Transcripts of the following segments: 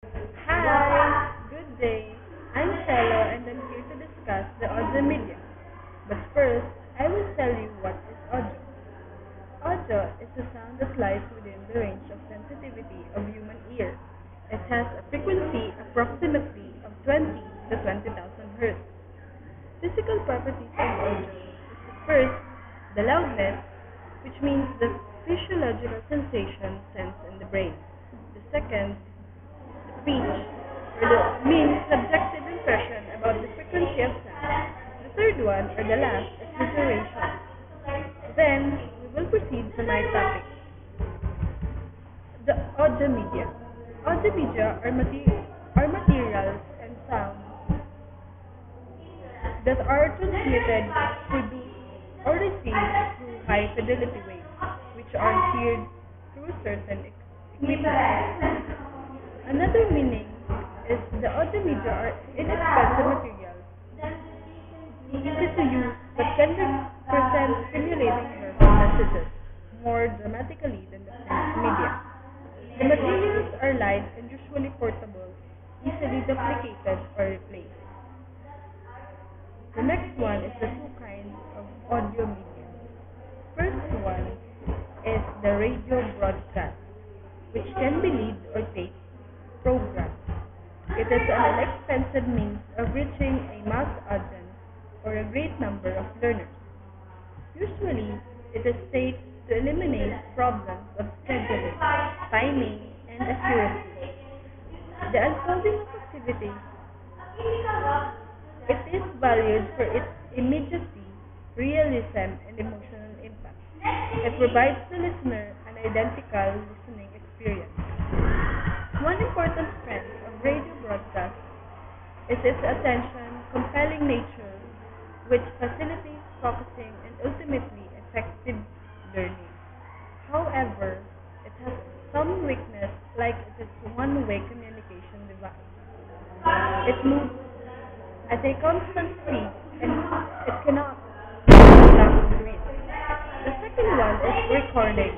Hi, good day. I'm Cello and I'm here to discuss the audio media. But first, I will tell you what is audio. Audio is the sound that lies within the range of sensitivity of human ear. It has a frequency approximately of 20 to 20,000 hertz. Physical properties of audio is first the loudness, which means the physiological sensation sensed in the brain. The second, speech, or the means subjective impression about the frequency of sound. The third one, or the last, is the duration. Then, we will proceed to my topic, the audio media. Audio media are materials and sounds that are transmitted, produced, or received through high fidelity waves, which are steered through certain equipment. Another meaning is the audio media are inexpensive materials, easy to use, but can present stimulating verbal messages more dramatically than the print media. The materials are light and usually portable, easily duplicated or replaced. The next one is the two kinds of audio media. First one is the radio broadcast, which can be lead or tape program. It is an inexpensive means of reaching a mass audience or a great number of learners. Usually, it is safe to eliminate problems of scheduling, timing, and accuracy. The unfolding of activities, it is valued for its immediacy, realism, and emotional impact. It provides the listener an identical listening experience. One important strength of radio broadcast is its attention compelling nature, which facilitates focusing and ultimately effective learning. However, it has some weakness like it is one-way communication device. It moves at a constant speed and it cannot stop breathe. The second one is recording.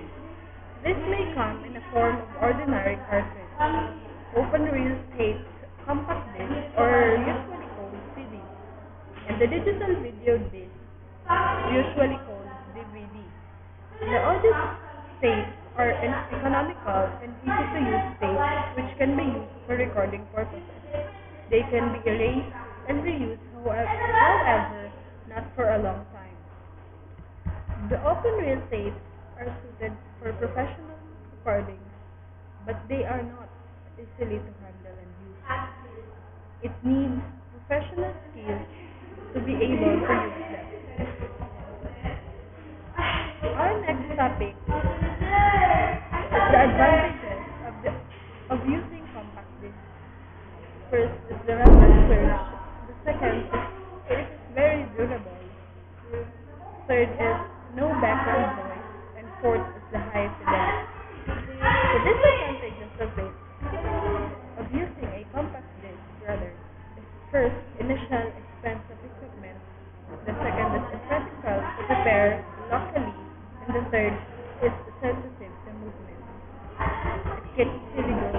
This may come in the form of ordinary cartridge, open reel tapes, compact disc, or usually called CDs, and the digital video disc, usually called DVD. The audio tapes are an economical and easy to use tapes which can be used for recording purposes. They can be erased and reused, however, not for a long time. The open reel tapes are suited for professional recordings, but they are not easily to handle and use. It needs professional skills to be able to use them. Our next topic is the advantages of using compact discs. First is the rapid search. The second is it is very durable. Third is no background noise. And fourth is the high fidelity. The disadvantages of using a compact disc rather is first initial expense of equipment. The second is impractical to prepare locally. And the third is sensitive to movement. It can easily go.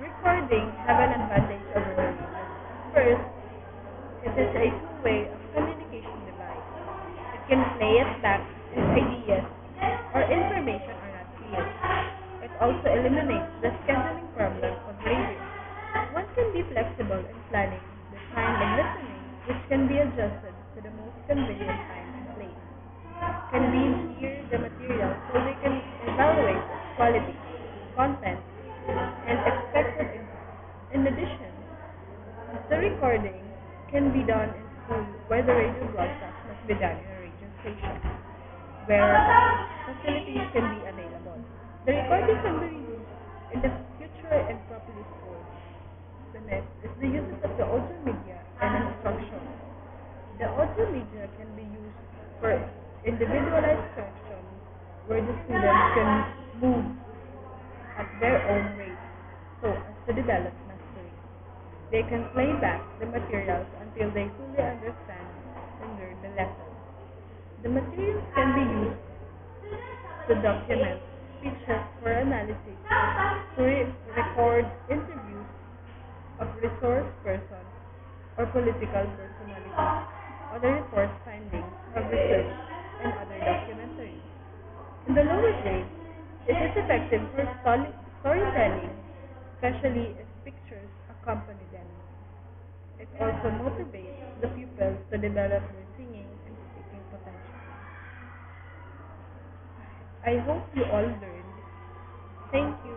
Recording have an advantage over the radio. First, it is a two-way of communication device. It can play it back if ideas or information are not clear. It also eliminates the scheduling problem of radio. One can be flexible in planning the time of listening, which can be adjusted to the most convenient time and place. Can be hear the material so they can evaluate its quality, content, and expected impact. In addition, the recording can be done in school where the radio broadcast must be done in a radio station, where facilities can be available. The recording can be used in the future and properly stored. The next is the uses of the audio media and instruction. The audio media can be used for individualized instruction where the students can move at their own rate so as to develop mastery. They can play back the materials until they fully understand and learn the lesson. The materials can be used to document speeches for an analysis to record interviews of resource persons or political personalities, other reports findings of research, and other documentaries. In the lower grade, it is effective for storytelling, especially if pictures accompany them. It also motivates the pupils to develop their singing and speaking potential. I hope you all learned. Thank you.